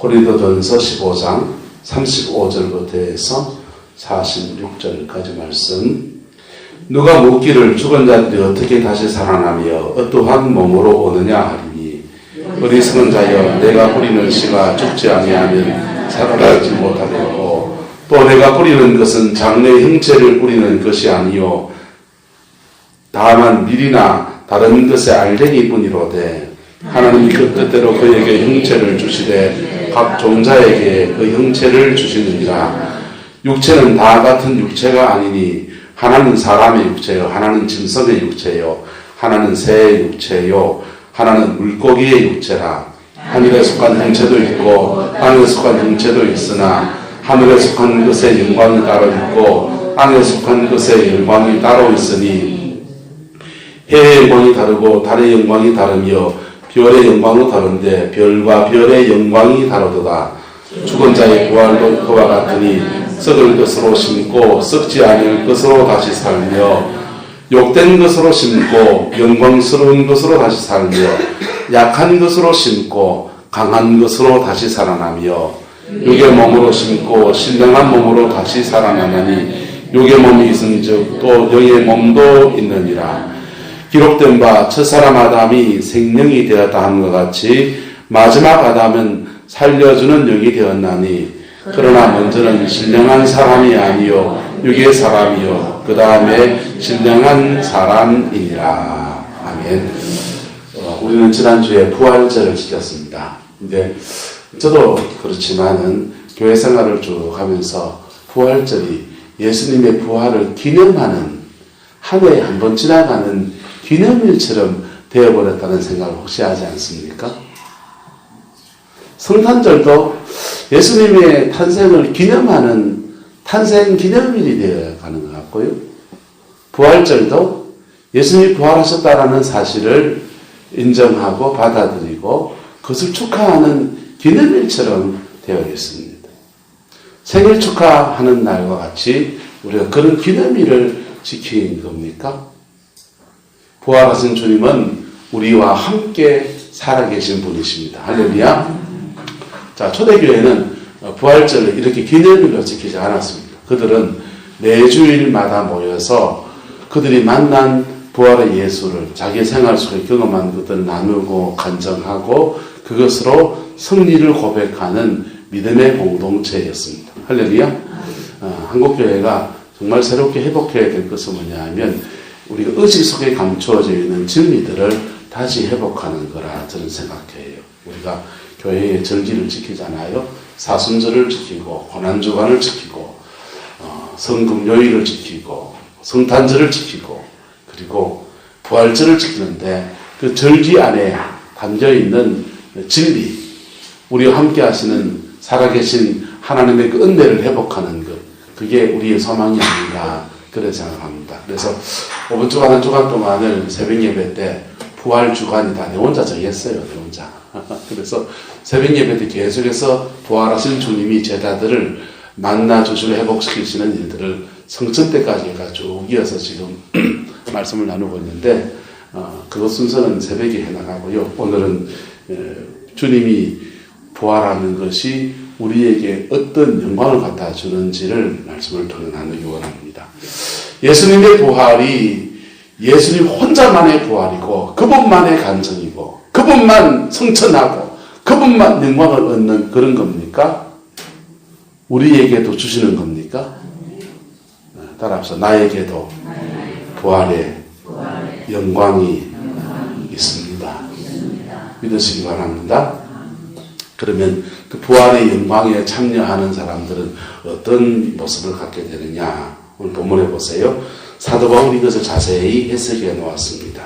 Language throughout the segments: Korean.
고린도전서 15장 35절부터 해서 46절까지 말씀. 누가 묻기를 죽은 자들이 어떻게 다시 살아나며 어떠한 몸으로 오느냐 하리니 어리석은 자여 내가 뿌리는 씨가 죽지 아니하면 살아나지 못하겠고 또 내가 뿌리는 것은 장래의 형체를 뿌리는 것이 아니요 다만 밀이나 다른 것의 알갱이 뿐이로되 하나님이 그 뜻대로 그에게 형체를 주시되 각 종자에게 그 형체를 주시느니라. 육체는 다 같은 육체가 아니니 하나는 사람의 육체요 하나는 짐승의 육체요 하나는 새의 육체요 하나는 물고기의 육체라. 하늘에 속한 형체도 있고 땅에 속한 형체도 있으나 하늘에 속한 것의 영광이 따로 있고 땅에 속한 것의 영광이 따로 있으니 해의 영광이 다르고 달의 영광이 다르며 별의 영광도 다른데 별과 별의 영광이 다르도다. 죽은 자의 부활도 그와 같으니 썩을 것으로 심고 썩지 않을 것으로 다시 살며 욕된 것으로 심고 영광스러운 것으로 다시 살며 약한 것으로 심고 강한 것으로 다시 살아나며 육의 몸으로 심고 신령한 몸으로 다시 살아나나니 육의 몸이 있은즉 또 영의 몸도 있느니라. 기록된 바 첫사람 아담이 생명이 되었다 하는 것 같이 마지막 아담은 살려주는 영이 되었나니 그러나 먼저는 신령한 사람이 아니요 육의 사람이요 그 다음에 신령한 사람이니라. 아멘. 우리는 지난주에 부활절을 지켰습니다. 근데 저도 그렇지만은 교회 생활을 쭉 하면서 부활절이 예수님의 부활을 기념하는 한 해에 한 번 지나가는 기념일처럼 되어버렸다는 생각을 혹시 하지 않습니까? 성탄절도 예수님의 탄생을 기념하는 탄생 기념일이 되어가는 것 같고요. 부활절도 예수님이 부활하셨다라는 사실을 인정하고 받아들이고 그것을 축하하는 기념일처럼 되어 있습니다. 생일 축하하는 날과 같이 우리가 그런 기념일을 지키는 겁니까? 부활하신 주님은 우리와 함께 살아계신 분이십니다. 할렐루야. 자, 초대교회는 부활절을 이렇게 기념일로 지키지 않았습니다. 그들은 매주일마다 모여서 그들이 만난 부활의 예수를 자기 생활 속에 경험한 것들을 나누고 간증하고 그것으로 승리를 고백하는 믿음의 공동체였습니다. 할렐루야. 한국교회가 정말 새롭게 회복해야 될 것은 뭐냐 하면 우리가 의식 속에 감추어져 있는 진리들을 다시 회복하는 거라 저는 생각해요. 우리가 교회의 절기를 지키잖아요. 사순절을 지키고 고난주간을 지키고 성금요일을 지키고 성탄절을 지키고 그리고 부활절을 지키는데 그 절기 안에 담겨있는 진리, 우리와 함께 하시는 살아계신 하나님의 그 은혜를 회복하는 것, 그게 우리의 소망이 아닌가 그렇게 생각합니다. 그래서 5번 주간 한 주간 동안을 새벽 예배 때 부활 주간이다. 내 혼자 정했어요. 내 혼자. 그래서 새벽 예배 때 계속해서 부활하신 주님이 제자들을 만나주시고 회복시키시는 일들을 성천 때까지 해가 쭉 이어서 지금 말씀을 나누고 있는데 그것 순서는 새벽에 해나가고요. 오늘은 주님이 부활하는 것이 우리에게 어떤 영광을 갖다 주는지를 말씀을 통해 나누기 원합니다. 예수님의 부활이 예수님 혼자만의 부활이고 그분만의 간증이고 그분만 성천하고 그분만 영광을 얻는 그런 겁니까? 우리에게도 주시는 겁니까? 따라합시다. 나에게도 부활의 영광이 있습니다. 믿으시기 바랍니다. 그러면 그 부활의 영광에 참여하는 사람들은 어떤 모습을 갖게 되느냐? 오늘 본문에 보세요. 사도 바울이 이것을 자세히 해석해 놓았습니다.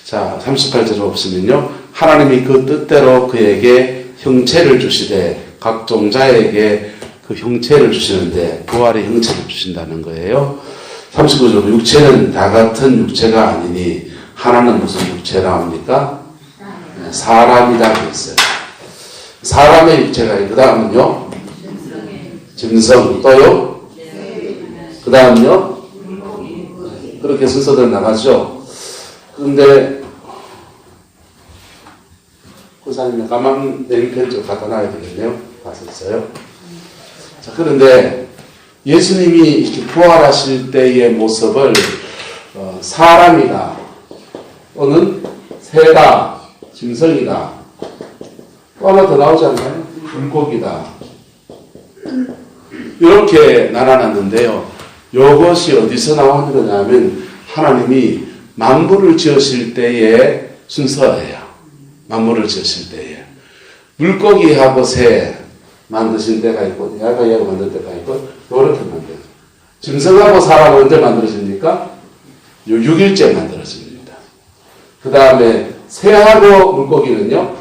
자, 38절 보시면요. 하나님이 그 뜻대로 그에게 형체를 주시되 각 종자에게 그 형체를 주시는데 부활의 형체를 주신다는 거예요. 39절 육체는 다 같은 육체가 아니니 하나는 무슨 육체라 합니까? 사람이라 그랬어요. 사람의 육체가 그 다음은요? 짐승 또요? 그 다음은요? 그렇게 순서대로 나가죠. 그런데 그 목사님이 가만 냉편 좀 갖다 놔야 되겠네요. 봤었어요. 자, 그런데 예수님이 이렇게 부활하실 때의 모습을 사람이다, 또는 새다, 짐승이다, 또 하나 더 나오지 않나요? 불고기다. 이렇게 나눠놨는데요. 이것이 어디서 나오는 거냐면 하나님이 만물을 지으실 때의 순서예요. 만물을 지으실 때에 물고기하고 새 만드신 때가 있고 야가 만들 때가 있고 이렇게 만들어요. 짐승하고 사람은 언제 만들어집니까? 6일째 만들어집니다. 그 다음에 새하고 물고기는요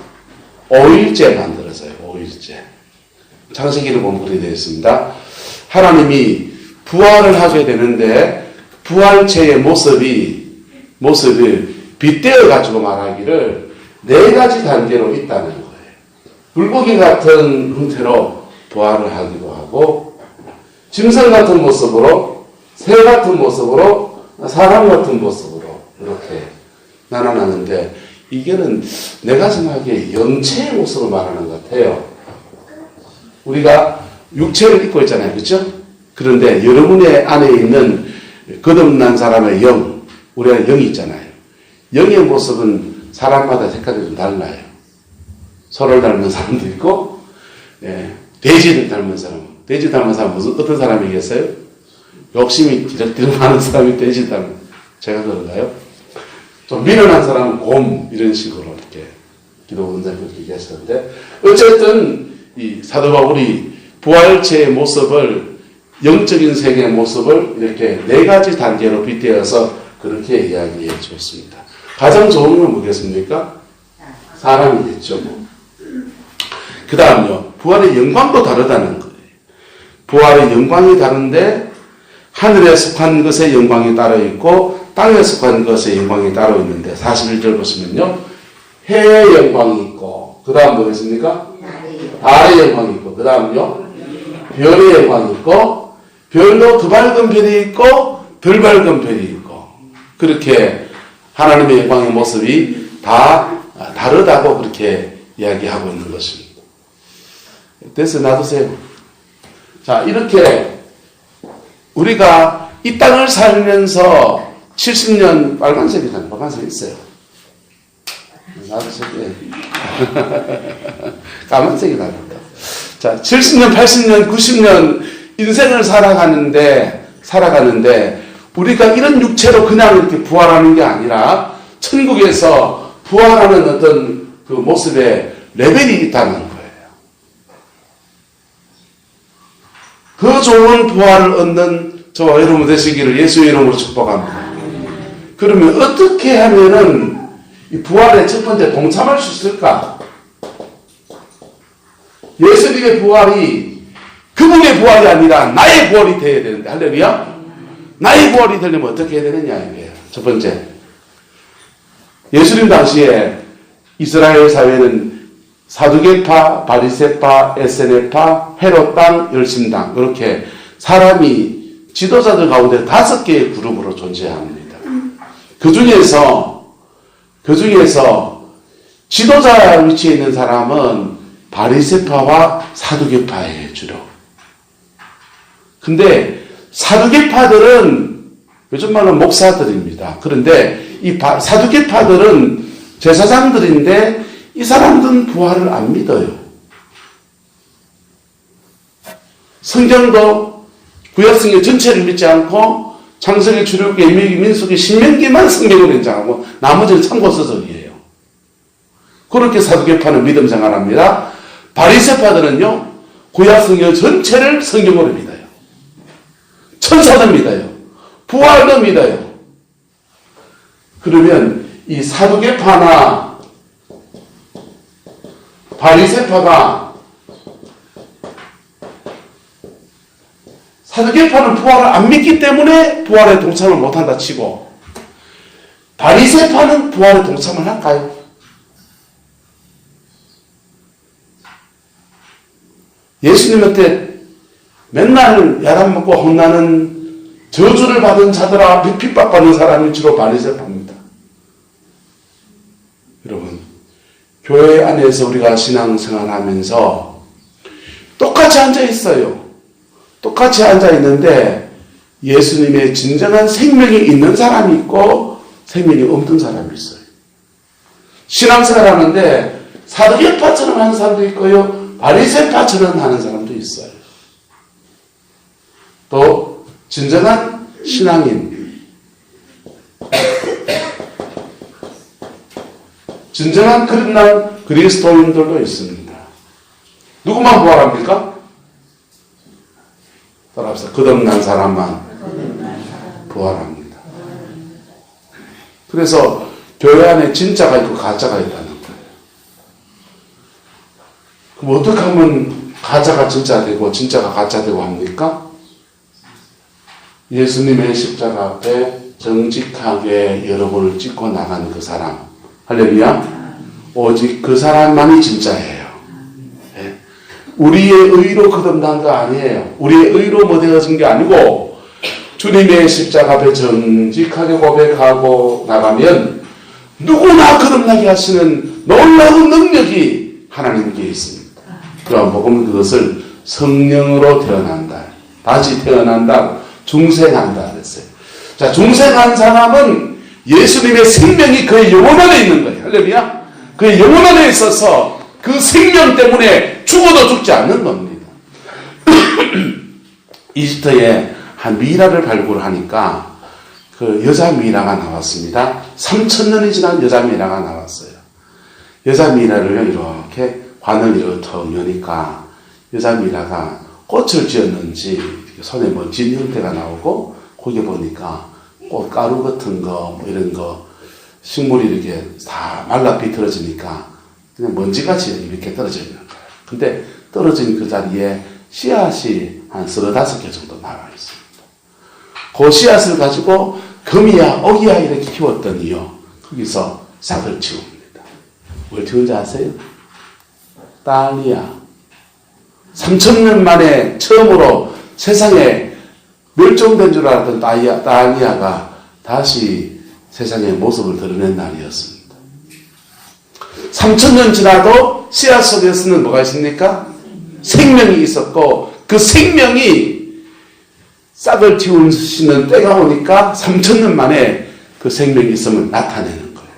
5일째 만들어져요. 5일째. 창세기를 보면 그렇게 되어 있습니다. 하나님이 부활을 하게 되는데 부활체의 모습을 빗대어 가지고 말하기를 4가지 단계로 있다는 거예요. 물고기 같은 형태로 부활을 하기도 하고, 짐승 같은 모습으로, 새 같은 모습으로, 사람 같은 모습으로 이렇게 나눠놨는데, 이게는 내가 생각하기에 영체의 모습을 말하는 것 같아요. 우리가 육체를 입고 있잖아요. 그렇죠? 그런데 여러분의 안에 있는 거듭난 사람의 영, 우리가 영이 있잖아요. 영의 모습은 사람마다 색깔이 좀 달라요. 소를 닮은 사람도 있고, 돼지를 닮은 사람. 돼지 닮은 사람 어떤 사람이겠어요? 욕심이 뒤럭뒤럭 많은 사람이 돼지 닮은. 제가 그런가요? 좀 미련한 사람은 곰 이런 식으로 이렇게 기도 원장님 그렇게 얘기하셨는데, 어쨌든 이 사도 바울이 부활체의 모습을, 영적인 세계의 모습을 이렇게 4가지 단계로 빗대어서 그렇게 이야기해 주었습니다. 가장 좋은 건 뭐겠습니까? 사람이겠죠. 그 다음요, 부활의 영광도 다르다는 거예요. 부활의 영광이 다른데 하늘에 속한 것의 영광이 따로 있고 땅에 속한 것의 영광이 따로 있는데, 41절 보시면요, 해의 영광이 있고, 그 다음 뭐겠습니까? 달의 영광이 있고, 그 다음요, 별의 영광이 있고, 별도 더 밝은 별이 있고 덜 밝은 별이 있고, 그렇게 하나님의 영광의 모습이 다 다르다고 그렇게 이야기하고 있는 것입니다. 됐어요? 놔두세요. 자, 이렇게 우리가 이 땅을 살면서 70년, 빨간색이잖아요. 빨간색 있어요. 놔두세요. 까만색이 나간다. 자, 70년, 80년, 90년 인생을 살아가는데 우리가 이런 육체로 그냥 이렇게 부활하는 게 아니라 천국에서 부활하는 어떤 그 모습의 레벨이 있다는 거예요. 그 좋은 부활을 얻는 저와 여러분 되시기를 예수의 이름으로 축복합니다. 그러면 어떻게 하면은 이 부활에 첫 번째 동참할 수 있을까? 예수님의 부활이 그분의 부활이 아니라 나의 부활이 되어야 되는데, 할렐루야? 나의 부활이 되려면 어떻게 해야 되느냐 이거예요. 첫 번째, 예수님 당시에 이스라엘 사회는 사두개파, 바리새파, 에세네파, 헤롯당, 열심당, 이렇게 사람이 지도자들 가운데 5개의 그룹으로 존재합니다. 그 중에서 지도자 위치에 있는 사람은 바리새파와 사두개파예요, 주로. 근데 사두개파들은 요즘 말로 목사들입니다. 그런데 이 사두개파들은 제사장들인데 이 사람들은 부활을 안 믿어요. 성경도 구약성경 전체를 믿지 않고 창세기, 출애굽기, 레위기, 민수기, 신명기만 성경을 인정하고 나머지는 참고서적이에요. 그렇게 사두개파는 믿음 생활합니다. 바리새파들은요, 구약성경 전체를 성경으로 믿어요. 천사도 믿어요. 부활도 믿어요. 그러면 이 사두개파나 바리새파가, 사두개파는 부활을 안 믿기 때문에 부활에 동참을 못한다 치고, 바리새파는 부활에 동참을 할까요? 예수님한테 맨날 야단 먹고 혼나는 저주를 받은 자들아, 핍박받는 사람이 주로 바리새파입니다. 여러분, 교회 안에서 우리가 신앙생활 하면서 똑같이 앉아 있어요. 똑같이 앉아 있는데 예수님의 진정한 생명이 있는 사람이 있고 생명이 없는 사람이 있어요. 신앙생활 하는데 사두개파처럼 하는 사람도 있고요. 바리새파처럼 하는 사람도 있어요. 또 진정한 신앙인, 진정한 거듭난 그리스도인들도 있습니다. 누구만 부활합니까? 따라합시다. 거듭난 사람만 부활합니다. 그래서 교회 안에 진짜가 있고 가짜가 있다는 거예요. 그럼 어떻게 하면 가짜가 진짜 되고 진짜가 가짜 되고 합니까? 예수님의 십자가 앞에 정직하게 여러분을 찍고 나간 그 사람, 할렐루야, 오직 그 사람만이 진짜예요. 네. 우리의 의로 거듭난 거 아니에요. 우리의 의로 뭐 되어진 게 아니고 주님의 십자가 앞에 정직하게 고백하고 나가면 누구나 거듭나게 하시는 놀라운 능력이 하나님께 있습니다. 그럼 복음은 그것을 성령으로 태어난다, 다시 태어난다, 중생한다 그랬어요. 자, 중생한 사람은 예수님의 생명이 그의 영혼 안에 있는 거예요. 할렐루야. 그의 영혼 안에 있어서 그 생명 때문에 죽어도 죽지 않는 겁니다. 이집트에 한 미라를 발굴하니까 그 여자 미라가 나왔습니다. 3,000년이 지난 여자 미라가 나왔어요. 여자 미라를 이렇게 관을 이렇게 턱 여니까 여자 미라가 꽃을 지었는지 손에 먼지 형태가 나오고 거기 보니까 꽃가루 같은 거 뭐 이런 거 식물이 이렇게 다 말라 비틀어지니까 그냥 먼지같이 이렇게 떨어져 있는 거예요. 근데 떨어진 그 자리에 씨앗이 한 35개 정도 나와 있습니다. 그 씨앗을 가지고 금이야 어기야 이렇게 키웠더니요, 거기서 싹을 틔웁니다. 뭘 틔운지 아세요? 딸이야. 3,000년 만에 처음으로 세상에 멸종된 줄 알았던 딸이야가 다시 세상의 모습을 드러낸 날이었습니다. 3,000년 지나도 씨앗 속에서는 뭐가 있습니까? 생명이 있었고 그 생명이 싹을 틔우시는 때가 오니까 3,000년 만에 그 생명이 있음을 나타내는 거예요.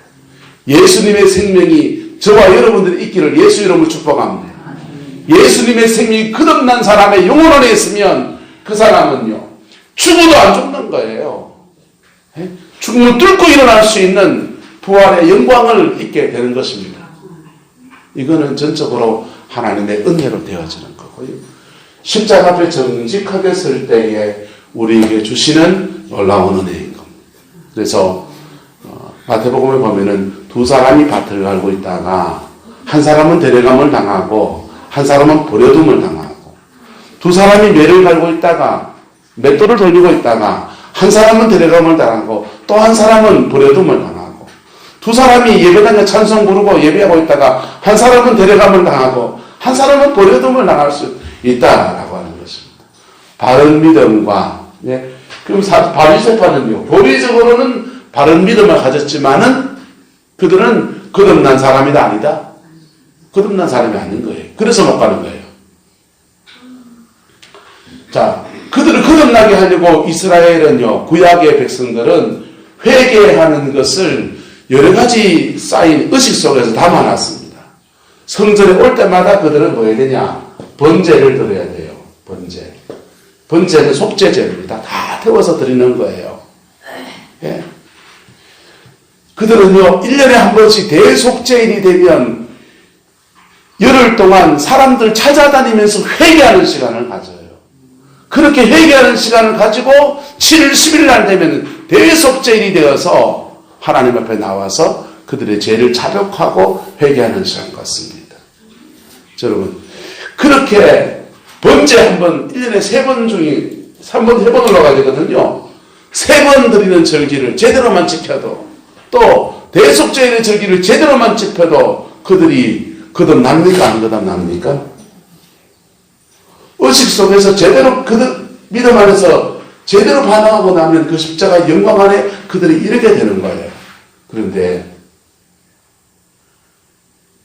예수님의 생명이 저와 여러분들이 있기를 예수 이름으로 축복합니다. 예수님의 생명이 거듭난 사람의 영혼 안에 있으면 그 사람은요, 죽어도 안 죽는 거예요. 죽음을 뚫고 일어날 수 있는 부활의 영광을 잊게 되는 것입니다. 이거는 전적으로 하나님의 은혜로 되어지는 거고요. 십자가 앞에 정직하게 설 때에 우리에게 주시는 놀라운 은혜인 겁니다. 그래서 마태복음에 보면은 두 사람이 밭을 갈고 있다가 한 사람은 데려감을 당하고 한 사람은 버려둠을 당하고, 두 사람이 매를 갈고 있다가 맷돌을 돌리고 있다가 한 사람은 데려감을 당하고 또 한 사람은 버려둠을 당하고, 두 사람이 예배당에 찬송 부르고 예배하고 있다가 한 사람은 데려감을 당하고 한 사람은 버려둠을 당할 수 있다라고 하는 것입니다. 바른 믿음과, 그럼 바리새파는요, 교리적으로는 바른 믿음을 가졌지만은 그들은 거듭난 사람이다 아니다? 거듭난 사람이 아닌 거예요. 그래서 못 가는 거예요. 자, 그들을 거듭나게 하려고 이스라엘은요, 구약의 백성들은 회개하는 것을 여러 가지 쌓인 의식 속에서 담아놨습니다. 성전에 올 때마다 그들은 뭐 해야 되냐? 번제를 드려야 돼요. 번제. 번제는 속죄제입니다. 다 태워서 드리는 거예요. 예. 그들은요, 1년에 한 번씩 대속죄일이 되면 열흘 동안 사람들 찾아다니면서 회개하는 시간을 가져요. 그렇게 회개하는 시간을 가지고 7일 10일 날 되면 대속죄일이 되어서 하나님 앞에 나와서 그들의 죄를 자백하고 회개하는 시간 같습니다. 여러분, 그렇게 번제 한 번, 1년에 3번 중에 3번 해본으로 가지거든요. 3번 드리는 절기를 제대로만 지켜도, 또 대속죄일의 절기를 제대로만 지켜도 그들이 거듭납니까? 안 거듭납니까? 의식 속에서 제대로 그들 믿음 안에서 제대로 반응하고 나면 그 십자가 영광 안에 그들이 이르게 되는 거예요. 그런데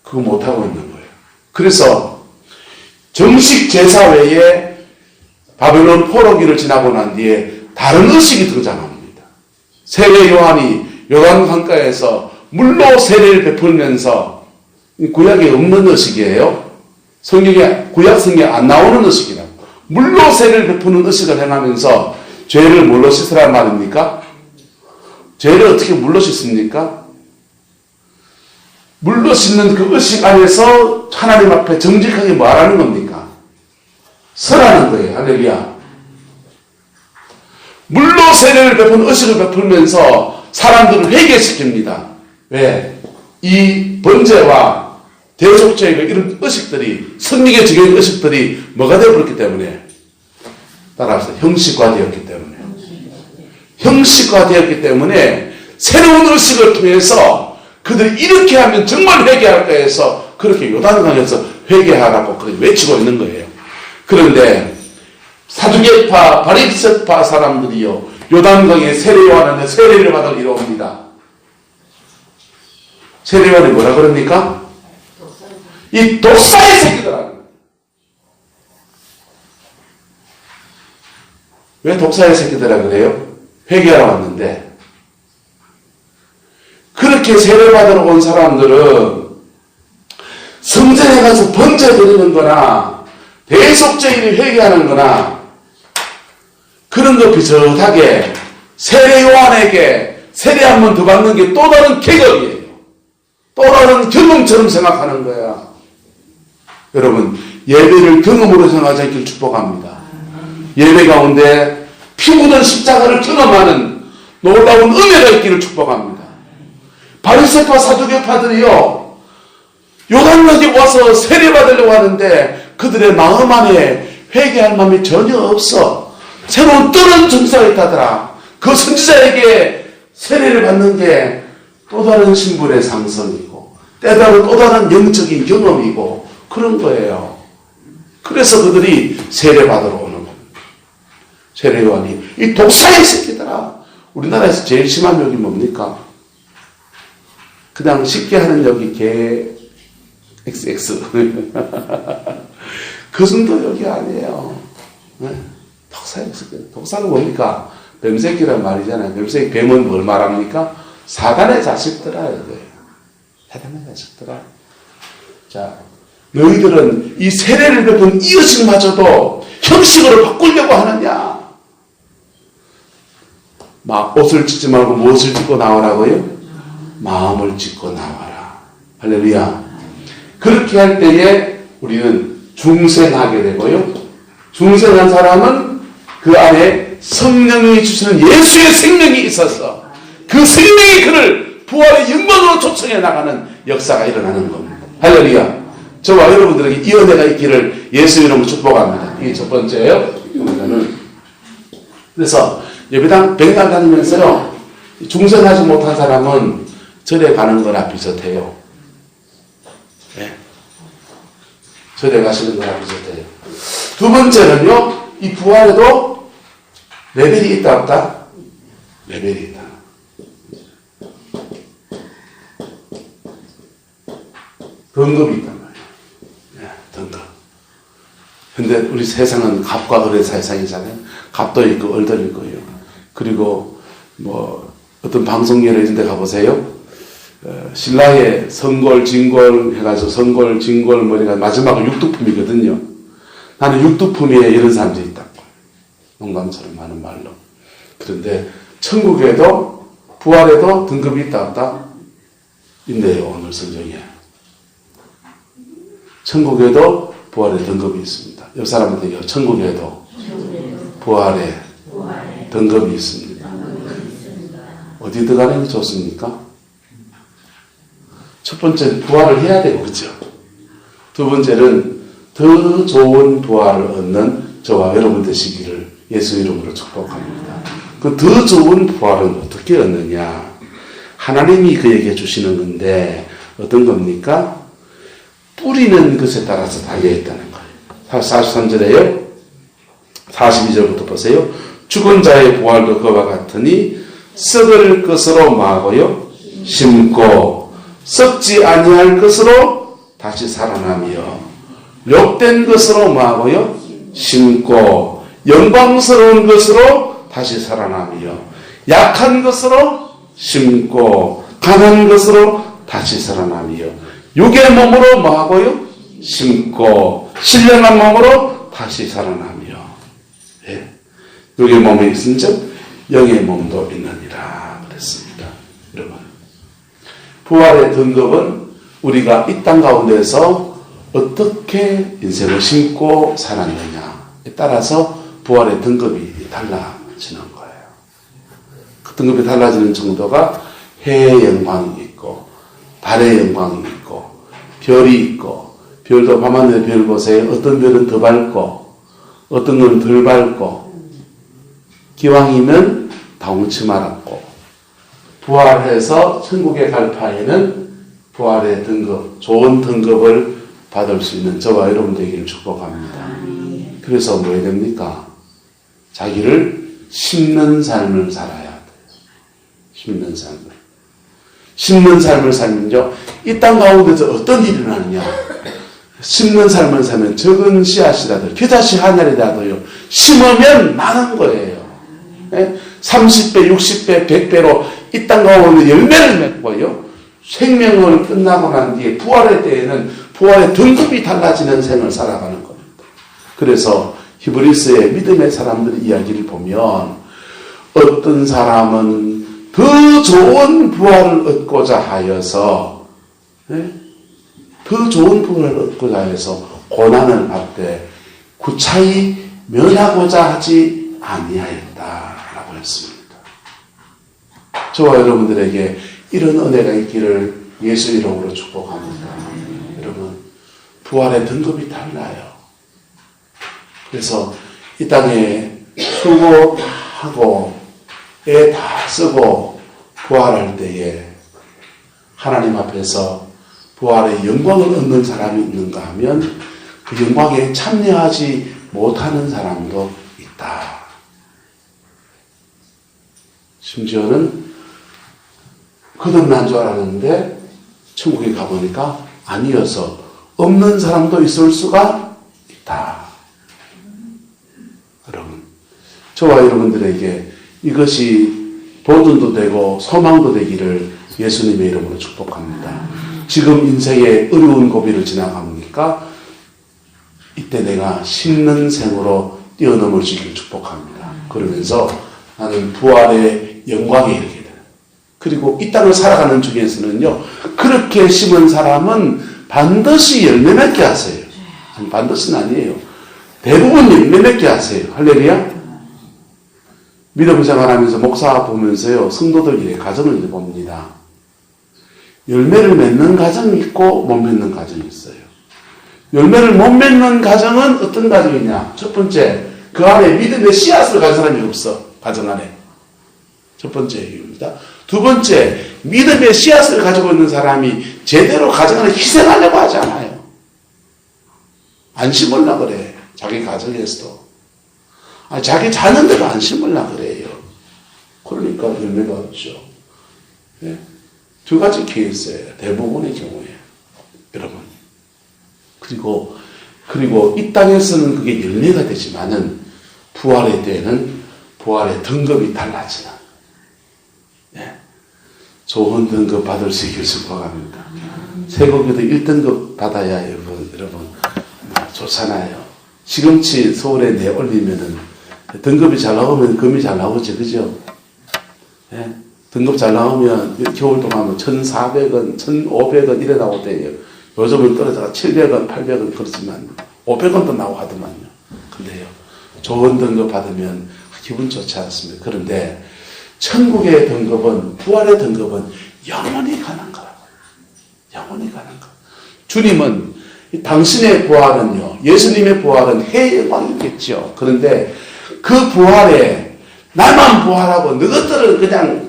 그거 못하고 있는 거예요. 그래서 정식 제사 외에 바벨론 포로기를 지나고 난 뒤에 다른 의식이 등장합니다. 세례 요한이 요단 강가에서 물로 세례를 베풀면서, 구약에 없는 의식이에요. 구약 성경에 안 나오는 의식이라고. 물로 세례를 베푸는 의식을 행하면서 죄를 물로 씻으란 말입니까? 죄를 어떻게 물로 씻습니까? 물로 씻는 그 의식 안에서 하나님 앞에 정직하게 말하는 겁니까? 설하는 거예요. 할렐루야. 물로 세례를 베푸는 의식을 베풀면서 사람들을 회개시킵니다. 왜? 이 번제와 대속죄가 이런 의식들이, 성령의 적용 의식들이 뭐가 되어버렸기 때문에, 따라서 형식화되었기 때문에, 형식화되었기 때문에 새로운 의식을 통해서 그들이 이렇게 하면 정말 회개할까 해서 그렇게 요단강에서 회개하라고 그렇게 외치고 있는 거예요. 그런데 사두개파, 바리새파 사람들이요, 요단강에 세례요한한테 세례를 받을 이루옵니다. 세례요한이 뭐라 그럽니까? 이 독사의 새끼들아. 왜 독사의 새끼들아 그래요? 회개하러 왔는데, 그렇게 세례받으러 온 사람들은 성전에 가서 번제 드리는 거나 대속죄인을 회개하는 거나 그런 거 비슷하게 세례 요한에게 세례 한 번 더 받는 게 또 다른 계급이에요. 또 다른 경험처럼 생각하는 거야. 여러분, 예배를 경험으로 생각하지 않기를 축복합니다. 예배 가운데 피 묻은 십자가를 경험하는 놀라운 은혜가 있기를 축복합니다. 바리새파 사두개파들이요, 요단강에 와서 세례받으려고 하는데 그들의 마음 안에 회개할 마음이 전혀 없어. 새로운 또는 정사가 있다더라. 그 선지자에게 세례를 받는 게 또 다른 신분의 상승이고 또 다른 영적인 경험이고 그런 거예요. 그래서 그들이 세례받으러 오는 겁니다. 세례요한이 이 독사의 새끼들아. 우리나라에서 제일 심한 욕이 뭡니까? 그냥 쉽게 하는 욕이 개 XX 그 정도 욕이 아니에요. 네? 독사의 새끼. 독사는 뭡니까? 뱀새끼란 말이잖아요. 뱀새끼, 뱀은 뭘 말합니까? 사단의 자식들아 이거예요. 사단의 자식들아. 자, 너희들은 이 세례를 베푼 이 의식마저도 형식으로 바꾸려고 하느냐? 막 옷을 찢지 말고 무엇을 찢고 나오라고요? 마음을 찢고 나와라. 할렐루야. 그렇게 할 때에 우리는 중생하게 되고요. 중생한 사람은 그 안에 성령이 주시는 예수의 생명이 있어서 그 생명이 그를 부활의 영광으로 초청해 나가는 역사가 일어나는 겁니다. 할렐루야. 저와 여러분들에게 이 은혜가 있기를 예수 이름으로 축복합니다. 이게 첫 번째예요. 그래서 예배당 백날 다니면서요, 중생하지 못한 사람은 절에 가는 거나 비슷해요. 네. 절에 가시는 거나 비슷해요. 두 번째는요, 이 부활에도 레벨이 있다 없다? 레벨이 있다. 등급이 있단 말이에요. 네, 등급. 근데 우리 세상은 갑과 을의 세상이잖아요. 갑도 있고 을도 있고요. 그리고 뭐 어떤 방송계를 이런 데 가보세요. 신라의 성골, 진골 해가지고 성골, 진골 머리가 마지막은 육두품이거든요. 나는 육두품에 이런 사람들이 있다고. 농담처럼 하는 말로. 그런데 천국에도 부활에도 등급이 있다 없다? 있네요. 오늘 성경에. 천국에도 부활의 등급이 있습니다. 옆 사람한테 천국에도 부활의 등급이 있습니다. 어디 들어가는 게 좋습니까? 첫 번째는 부활을 해야 되고, 그렇죠? 두 번째는 더 좋은 부활을 얻는 저와 여러분 되시기를 예수 이름으로 축복합니다. 그 더 좋은 부활은 어떻게 얻느냐? 하나님이 그에게 주시는 건데 어떤 겁니까? 뿌리는 것에 따라서 달려있다는 거예요. 43절에요. 42절부터 보세요. 죽은 자의 부활도 그와 같으니 썩을 것으로 마고요, 심고 썩지 아니할 것으로 다시 살아나며 욕된 것으로 뭐하고요? 심고 영광스러운 것으로 다시 살아나며 약한 것으로 심고 강한 것으로 다시 살아나며 육의 몸으로 뭐하고요? 심고 신령한 몸으로 다시 살아나며 예. 육의 몸이 있은즉 영의 몸도 있느니라 그랬습니다. 여러분 부활의 등급은 우리가 이 땅 가운데서 어떻게 인생을 심고 살았느냐에 따라서 부활의 등급이 달라지는 거예요. 그 등급이 달라지는 정도가 해의 영광이 있고 달의 영광이 있고 별이 있고 별도 밤하늘의 별 보세요. 어떤 별은 더 밝고 어떤 건 덜 밝고 기왕이면 다홍치 말았고 부활해서 천국에 갈 파에는 부활의 등급, 좋은 등급을 받을 수 있는 저와 여러분 되기를 축복합니다. 그래서 뭐 해야 됩니까? 자기를 심는 삶을 살아야 돼요. 심는 삶을. 심는 삶을 살면요. 이 땅 가운데서 어떤 일이 일어나느냐. 심는 삶을 살면 적은 씨앗이라도 겨자씨 하늘이라도요. 심으면 많은 거예요. 30배, 60배, 100배로 이 땅 가운데 열매를 맺고요. 생명을 끝나고 난 뒤에 부활의 때에는 부활의 등급이 달라지는 생을 살아가는 겁니다. 그래서 히브리서의 믿음의 사람들의 이야기를 보면 어떤 사람은 더 좋은 부활을 얻고자 하여서 더 좋은 부활을 얻고자 해서 고난을 받되 구차히 면하고자 하지 아니하였다라고 했습니다. 저와 여러분들에게 이런 은혜가 있기를 예수 이름으로 축복합니다. 여러분 부활의 등급이 달라요. 그래서 이 땅에 수고하고 애 다 쓰고 부활할 때에 하나님 앞에서 부활의 영광을 얻는 사람이 있는가 하면 그 영광에 참여하지 못하는 사람도 있다. 심지어는 거듭난 줄 알았는데 천국에 가보니까 아니어서 없는 사람도 있을 수가 있다. 여러분, 저와 여러분들에게 이것이 보존도 되고 소망도 되기를 예수님의 이름으로 축복합니다. 지금 인생의 어려운 고비를 지나갑니까? 이때 내가 심는 생으로 뛰어넘을 수 있기를 축복합니다. 그러면서 나는 부활의 영광에 이르게 되는. 그리고 이 땅을 살아가는 중에서는요, 그렇게 심은 사람은 반드시 열매 맺게 하세요. 아니, 반드시는 아니에요. 대부분 열매 맺게 하세요. 할렐루야. 믿음 생활하면서 목사 보면서요, 성도들의 가정을 봅니다. 열매를 맺는 가정이 있고 못 맺는 가정이 있어요. 열매를 못 맺는 가정은 어떤 가정이냐? 첫 번째, 그 안에 믿음의 씨앗을 가진 사람이 없어. 가정 안에. 첫 번째 얘기입니다. 두 번째, 믿음의 씨앗을 가지고 있는 사람이 제대로 가정 안에 희생하려고 하지 않아요. 안 심으려고 그래. 자기 가정에서도. 자기 자녀들도 안 심으려고 그래요. 그러니까 열매가 없죠. 네? 두 가지 케이스예요. 대부분의 경우에. 여러분. 그리고 이 땅에서는 그게 열매가 되지만은 부활의 때에는 부활의 등급이 달라지는. 네. 좋은 등급 받을 수 있기를 축복합니다. 세고교도 1등급 받아야 여러분 좋잖아요. 시금치 서울에 내올리면은 등급이 잘 나오면 금이 잘 나오죠. 그죠? 네. 등급 잘 나오면 겨울 동안 1,400원, 1,500원 이래 나오대요. 요즘은 떨어져가 700원, 800원 그렇지만 500원도 나오고 하더만요. 근데요, 좋은 등급 받으면 기분 좋지 않습니다. 그런데 천국의 등급은, 부활의 등급은 영원히 가는 거라고요. 영원히 가는 거. 주님은 당신의 부활은요, 예수님의 부활은 해의 영광이겠죠. 그런데 그 부활에 나만 부활하고 너희들은 그냥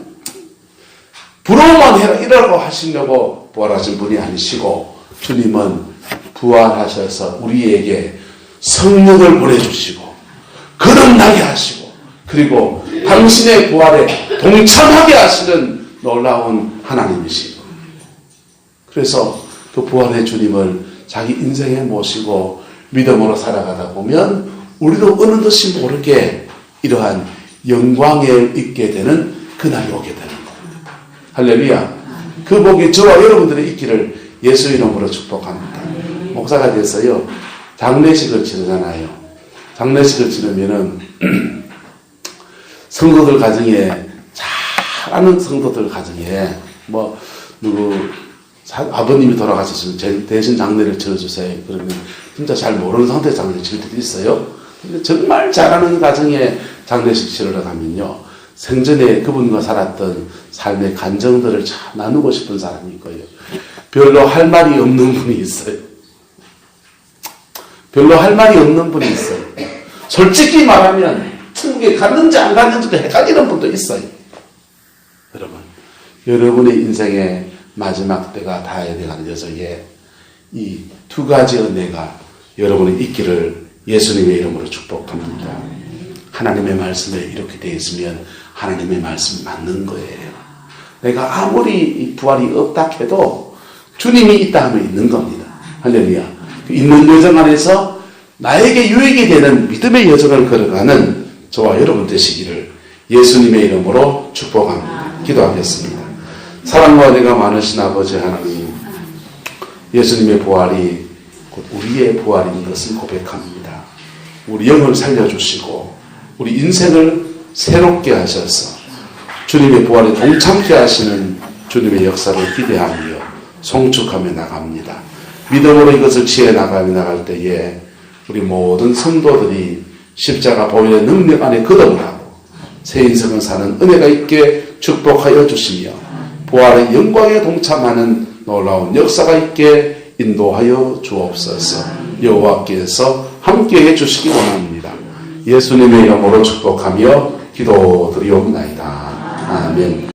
부러워만 해라 이라고 하시려고 부활하신 분이 아니시고, 주님은 부활하셔서 우리에게 성령을 보내주시고 거듭나게 하시고 그리고 당신의 부활에 동참하게 하시는 놀라운 하나님이시고, 그래서 그 부활의 주님을 자기 인생에 모시고 믿음으로 살아가다 보면 우리도 어느 듯이 모르게 이러한 영광에 있게 되는 그날이 오게 되는 겁니다. 할렐루야. 그 복이 저와 여러분들의 있기를 예수 이름으로 축복합니다. 목사가 돼서요, 장례식을 치르잖아요. 장례식을 치르면은 성도들 가정에, 잘하는 성도들 가정에 뭐 누구 아버님이 돌아가셨으면 대신 장례를 치러주세요. 그러면 진짜 잘 모르는 상태에서 장례를 치를 때도 있어요. 근데 정말 잘하는 가정에 장례식 치르러 가면요, 생전에 그분과 살았던 삶의 감정들을 참 나누고 싶은 사람이 있고요. 별로 할 말이 없는 분이 있어요. 별로 할 말이 없는 분이 있어요. 솔직히 말하면 천국에 갔는지 안 갔는지도 헷갈리는 분도 있어요. 여러분, 여러분의 인생의 마지막 때가 닿아야 되는 여정에 이 두 가지 은혜가 여러분의 있기를 예수님의 이름으로 축복합니다. 하나님의 말씀에 이렇게 되어 있으면 하나님의 말씀이 맞는 거예요. 내가 아무리 부활이 없다 해도 주님이 있다 하면 있는 겁니다. 할렐루야. 있는 여정 안에서 나에게 유익이 되는 믿음의 여정을 걸어가는 저와 여러분 되시기를 예수님의 이름으로 축복합니다. 기도하겠습니다. 사랑과 은혜가 많으신 아버지 하나님, 예수님의 부활이 곧 우리의 부활인 것을 고백합니다. 우리 영을 살려주시고 우리 인생을 새롭게 하셔서 주님의 부활에 동참케 하시는 주님의 역사를 기대하며 송축하며 나갑니다. 믿음으로 이것을 지혜 나갈 때에 우리 모든 성도들이 십자가 보혈의 능력 안에 거듭을 하고 새 인생을 사는 은혜가 있게 축복하여 주시며 부활의 영광에 동참하는 놀라운 역사가 있게 인도하여 주옵소서. 여호와께서 함께해 주시기 원합니다. 예수님의 이름으로 축복하며 기도드리옵나이다. 아멘.